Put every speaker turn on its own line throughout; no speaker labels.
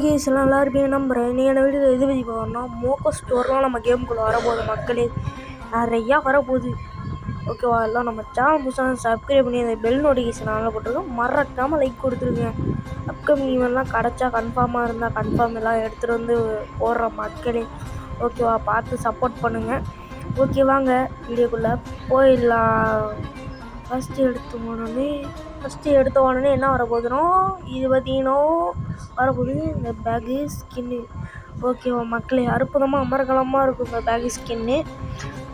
Case எல்லாம் நல்லா இருப்பீங்க நம்புகிறேன். நீங்கள் என்ன வீடியோ இது பற்றி போகணும்னா மோக்கோ ஸ்டோர்லாம் நம்ம கேமுக்குள்ளே வரப்போகுது மக்களே, நிறையா வரப்போகுது. ஓகேவா, எல்லாம் நம்ம சேனல் புதுசாக சப்ஸ்கிரைப் பண்ணி அந்த பெல் நோட்டிஃபிகேஷன் ஆனில் போட்டிருக்கோம். மறக்காமல் லைக் கொடுத்துருங்க. அப்கமிங் ஈவெண்ட்லாம் கிடச்சா கன்ஃபார்மாக இருந்தால் கன்ஃபார்ம் எல்லாம் எடுத்துகிட்டு வந்து போடுற மக்களே. ஓகேவா, பார்த்து சப்போர்ட் பண்ணுங்கள். ஓகே, வாங்க வீடியோக்குள்ளே போயிடலாம். ஃபஸ்ட்டு எடுத்த உடனே என்ன வரப்போகுதுன்னா, இது பார்த்தீங்கன்னா வரப்போகுது இந்த பேகு ஸ்கின்னு. ஓகேவா மக்களே, அற்புதமாக அமரகலமாக இருக்கும் இந்த பேகு ஸ்கின்னு.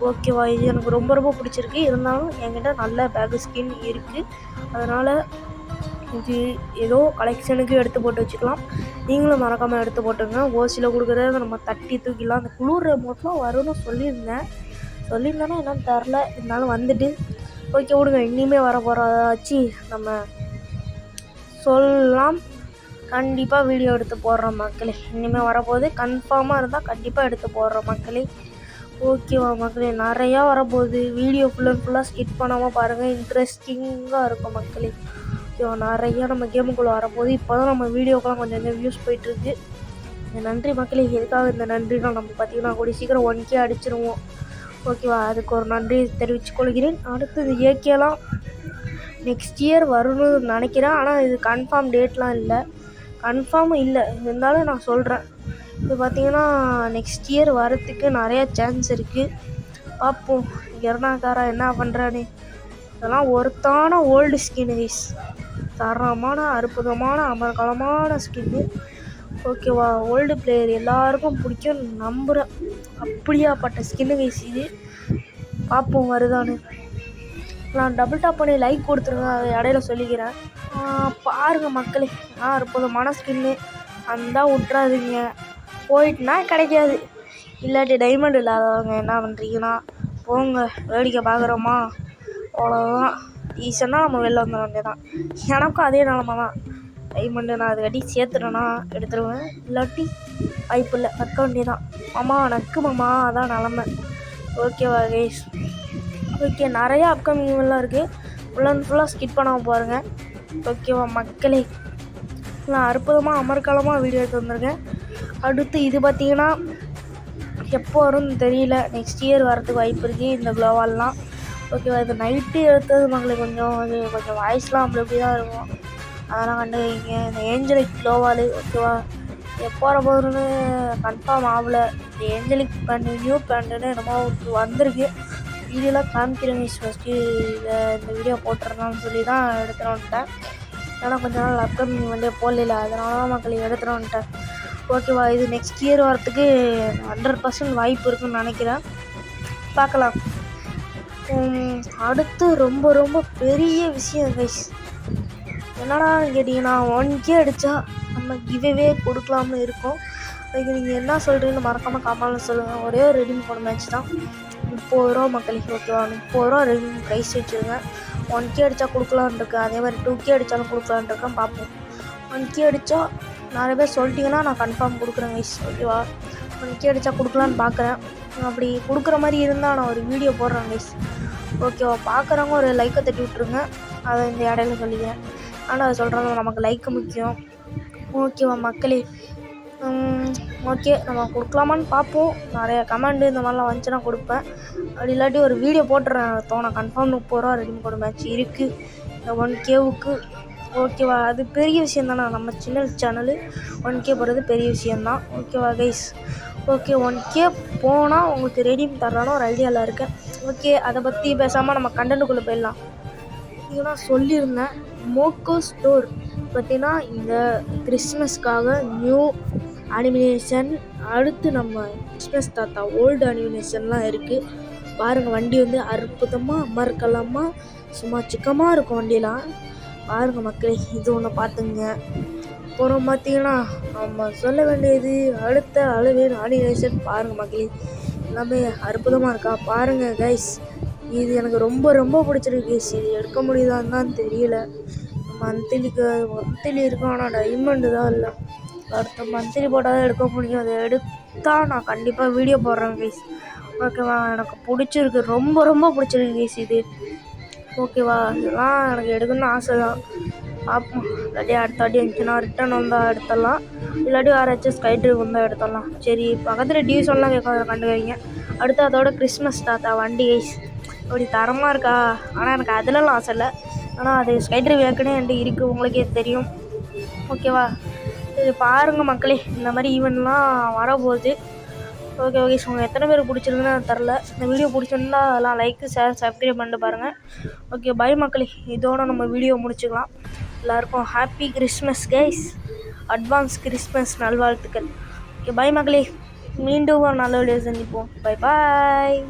ஓகேவா, இது எனக்கு ரொம்ப ரொம்ப பிடிச்சிருக்கு. இருந்தாலும் என்கிட்ட நல்ல பேகு ஸ்கின் இருக்குது. அதனால் இது ஏதோ கலெக்ஷனுக்கு எடுத்து போட்டு வச்சுக்கலாம். நீங்களும் மறக்காமல் எடுத்து போட்டுங்க. ஓசியில் கொடுக்குறத நம்ம தட்டி தூக்கிடலாம். அந்த குளிர் ரிமோட்லாம் வரும்னு சொல்லியிருந்தேன்னா என்னன்னு தெரில. இருந்தாலும் வந்துட்டு ஓகே விடுங்க. இனிமேல் வர போகிறதாச்சு நம்ம சொல்லலாம். கண்டிப்பாக வீடியோ எடுத்து போடுறோம் மக்களே. இனிமேல் வரப்போகுது, கன்ஃபார்மாக இருந்தால் கண்டிப்பாக எடுத்து போடுறோம் மக்களே. ஓகேவா மக்களே, நிறையா வரப்போகுது. வீடியோ ஃபுல்லாக ஸ்கிப் பண்ணாமல் பாருங்கள், இன்ட்ரெஸ்டிங்காக இருக்கும் மக்களே. ஓகேவா, நிறையா நம்ம கேமுக்குள்ளே வரப்போகுது. இப்போ தான் நம்ம வீடியோக்கெலாம் கொஞ்சம் வியூஸ் போயிட்டுருக்கு. நன்றி மக்களே. எதுக்காக இந்த நன்றினா, நம்ம பார்த்திங்கன்னா கூடிய சீக்கிரம் 1K அடிச்சிருவோம். ஓகேவா, அதுக்கு ஒரு நன்றி தெரிவித்துக் கொள்கிறேன். அடுத்தது ஏகேலாம் நெக்ஸ்ட் இயர் வரும்னு நினைக்கிறேன். ஆனால் இது கன்ஃபார்ம் டேட்லாம் இல்லை, கன்ஃபார்மும் இல்லை. இருந்தாலும் நான் சொல்கிறேன், இது பார்த்திங்கன்னா நெக்ஸ்ட் இயர் வரத்துக்கு நிறையா சான்ஸ் இருக்குது. பார்ப்போம் எர்னாக்காரா என்ன பண்ணுறான்னு. இதெல்லாம் ஒருத்தான ஓல்டு ஸ்கின்னு கைஸ், தரமான அற்புதமான அமர்கலமான ஸ்கின்னு. ஓகேவா, ஓல்டு பிளேயர் எல்லாருக்கும் பிடிக்கும் நம்புகிறேன். அப்படியாப்பட்ட ஸ்கின்னு கைஸ் இது. பார்ப்போம் வருதான்னு. நான் டபுள் டாப் பண்ணி லைக் கொடுத்துருங்க, அதை இடையில சொல்லிக்கிறேன். பாருங்கள் மக்களே, அற்புதமான ஸ்கின்னு. அந்த விட்றாதீங்க, போயிட்டுனா கிடைக்காது. இல்லாட்டி டைமண்ட் இல்லாதவங்க என்ன பண்ணுறீங்கன்னா போங்க, வேடிக்கை பார்க்குறோமா அவ்வளோதான். ரீசனாக நம்ம வெளில வந்துட வேண்டியதான். எனக்கும் அதே நிலமை தான். டைமண்டு நான் அது கட்டி சேர்த்துட்டேன்னா எடுத்துருவேன், இல்லாட்டி வாய்ப்பு இல்லை, வைக்க வேண்டியதான். மாமா நக்கு மாமா, அதான் நிலமை. ஓகேவா கைஸ், ஓகே நிறையா அப்கமிங் ஈவெண்ட்லாம் இருக்குது. ஃபுல்லாக ஸ்கிப் பண்ணாமல் பாருங்கள். ஓகேவா மக்களே, நான் அற்புதமாக அமர்காலமாக வீடியோ எடுத்து வந்திருக்கேன். அடுத்து இது பார்த்திங்கன்னா எப்போ வரும்னு தெரியல, நெக்ஸ்ட் இயர் வரதுக்கு வாய்ப்பு இருக்குது இந்த க்ளோவால்லாம். ஓகேவா, இது நைட்டு எடுத்தது மக்களுக்கு கொஞ்சம் வாய்ஸ்லாம் அப்படி இப்படி தான் இருக்கும், அதெல்லாம் கண்டுங்க. இந்த ஏஞ்சலிக் க்ளோவால் ஓகேவா, எப்போ வர போகுதுன்னு கன்ஃபார்ம் ஆகலை. இந்த ஏஞ்சலிக் பேண்ட் நியூ பேண்ட்டுன்னு என்னமோ வந்திருக்கு. வீடியோலாம் காமிக்கிறேன் ஃபஸ்ட்டு. இந்த வீடியோ போட்டுறலாம்னு சொல்லி தான் எடுத்துகிட்டு வந்துட்டேன். ஏன்னா கொஞ்சம் நாள் அப்கமிங் வந்து போடல, அதனால தான் மக்கள் எடுத்துகிட்டு வந்துட்டேன். ஓகேவா, இது நெக்ஸ்ட் இயர் வரத்துக்கு 100% வாய்ப்பு இருக்குதுன்னு நினைக்கிறேன். பார்க்கலாம். அடுத்து ரொம்ப ரொம்ப பெரிய விஷயம் கைஸ் என்னடா கேட்டிங்கன்னா, 1K அடித்தா நம்ம கிவ்வே கொடுக்கலாம்னு இருக்கோம். அதுக்கு நீங்கள் என்ன சொல்கிறீங்கன்னு மறக்காமல் கமெண்ட்ல சொல்லுங்கள். ஒரே ஒரு ரெடீம் கோட் மேட்ச் தான், 30 ரூபா மக்களுக்கு. ஓகேவா, 30 ரூபா ரெடீம் ப்ரைஸ் வச்சுருங்க. 1K அடித்தா கொடுக்கலான்னு இருக்கேன், அதே மாதிரி 2K அடித்தாலும் கொடுக்கலான்னு இருக்கேன். பார்ப்போம். 1K அடித்தா நிறைய பேர் சொல்லிட்டீங்கன்னா நான் கன்ஃபார்ம் கொடுக்குறேன் கைஸ். ஓகேவா, 1K அடித்தா கொடுக்கலான்னு பார்க்குறேன். அப்படி கொடுக்குற மாதிரி இருந்தால் நான் ஒரு வீடியோ போடுறேன் கைஸ். ஓகேவா, பார்க்குறவங்க ஒரு லைக்கை தட்டி விட்ருங்க, அதை இந்த இடையில சொல்லிக்கிறேன். ஆனால் அதை சொல்கிறாங்க, நமக்கு லைக்கு முக்கியம். ஓகேவா மக்களே, ஓகே நம்ம கொடுக்கலாமான்னு பார்ப்போம். நிறைய கமெண்டு இந்த மாதிரிலாம் வந்துச்சுன்னா கொடுப்பேன். அப்படி இல்லாட்டி ஒரு வீடியோ போட்டுறேன் தோணை. கன்ஃபார்ம் 30 ரூபா ரெடீம் கோட் மேட்ச் இருக்குது இந்த 1Kவுக்கு. ஓகேவா, அது பெரிய விஷயம் தானே, நம்ம சின்ன சேனலு 1K போடுறது பெரிய விஷயந்தான். ஓகேவா கைஸ், ஓகே 1K போனால் உங்களுக்கு ரெடீம் தரலான்னு ஒரு ஐடியாவில் இருக்கேன். ஓகே, அதை பற்றி பேசாமல் நம்ம கண்டென்ட்டுக்குள்ளே போயிடலாம். இதுனா சொல்லியிருந்தேன், மோக்கோ ஸ்டோர் பார்த்தீங்கன்னா இந்த கிறிஸ்மஸ்க்காக நியூ அனிமினேஷன், அடுத்து நம்ம கிறிஸ்மஸ் தாத்தா ஓல்டு அனிமினேஷன்லாம் இருக்குது. பாருங்கள், வண்டி வந்து அற்புதமாக அமர்க்கலமாக சும்மா சிக்கமாக இருக்கும் வண்டியெலாம். பாருங்கள் மக்களே, இது ஒன்று பார்த்துங்க. அப்புறம் பார்த்திங்கன்னா நம்ம சொல்ல வேண்டியது அடுத்த அளவில் அனிமேஷன். பாருங்கள் மக்களே, எல்லாமே அற்புதமாக இருக்கா பாருங்கள் கைஸ். இது எனக்கு ரொம்ப ரொம்ப பிடிச்சிருக்கு கைஸ். இது எடுக்க முடியுதான்னு தான் தெரியல. மந்த்லி இருக்கும், ஆனால் டைமண்டு தான் இல்லை. அடுத்த மந்த்லி போட்டால் தான் எடுக்க முடியும். அதை எடுத்தால் நான் கண்டிப்பாக வீடியோ போடுறேன் கைஸ். ஓகேவா, எனக்கு பிடிச்சிருக்கு, ரொம்ப ரொம்ப பிடிச்சிருக்கு கைஸ் இது. ஓகேவா, இதெல்லாம் எனக்கு எடுக்கணும்னு ஆசை தான். பார்ப்போம், இல்லாட்டி அடுத்த வாட்டி இருந்துச்சுன்னா ரிட்டன் வந்தால் எடுத்துடலாம், இல்லாட்டி யாராச்சும் ஸ்கை ட்ரைவ் வந்தால் எடுத்துடலாம். சரி பக்கத்தில் டியூஷன்லாம் கண்டுக்கிறீங்க. அடுத்து அதோட கிறிஸ்மஸ் தாத்தா வண்டி கைஸ் அப்படி தரமாக இருக்கா. ஆனால் எனக்கு அதிலலாம் ஆசை இல்லை. ஆனால் அது ஸ்கை ட்ரைவ் ஏற்கனவே என்கிட்ட இருக்குது, உங்களுக்கே தெரியும். ஓகேவா, இது பாருங்கள் மக்களே, இந்த மாதிரி ஈவெண்ட்லாம் வரப்போகுது. ஓகே ஓகே, உங்களுக்கு எத்தனை பேர் பிடிச்சிருக்குன்னு எனக்கு தெரில. இந்த வீடியோ பிடிச்சிருந்தா அதெல்லாம் லைக் ஷேர் சப்ஸ்கிரைப் பண்ணிட்டு பாருங்கள். ஓகே பை மக்களே, இதோட நம்ம வீடியோ முடிச்சுக்கலாம். எல்லாருக்கும் happy Christmas guys, advance Christmas நல்வாழ்த்துக்கள். ஓகே பை மக்களே, மீண்டும் ஒரு நல்ல வீடியோ சந்திப்போம். Bye bye.